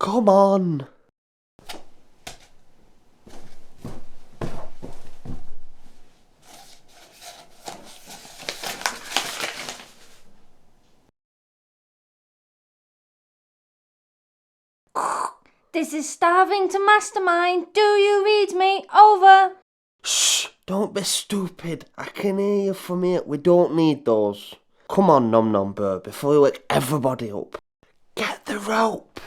Come on. This is Starving to Mastermind. Do you read me? Over. Shh, don't be stupid. I can hear you from here. We don't need those. Come on, Nom Nom Bird, before you wake everybody up. Get the rope.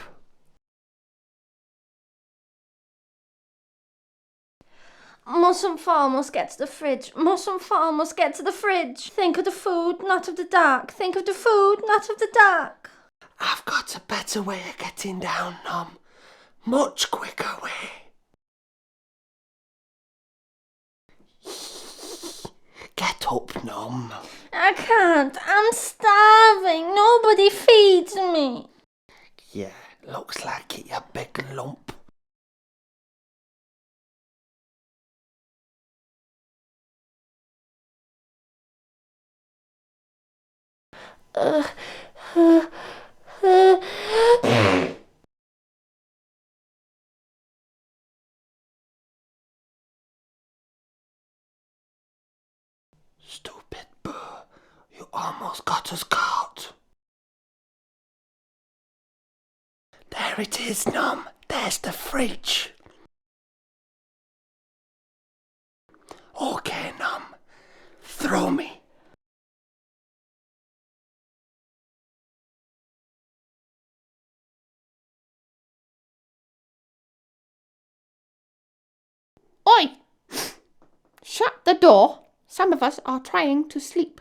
Mustn't fall, must get to the fridge. Mustn't fall, must get to the fridge. Think of the food, not of the dark. Think of the food, not of the dark. I've got a better way of getting down, Nom. Much quicker way. Get up, Nom. I can't. I'm starving. Nobody feeds me. Yeah, looks like it, you big lump. Stupid bird, you almost got us caught. There it is, Nom. There's the fridge. Okay, Nom. Throw me. Oi! Shut the door. Some of us are trying to sleep.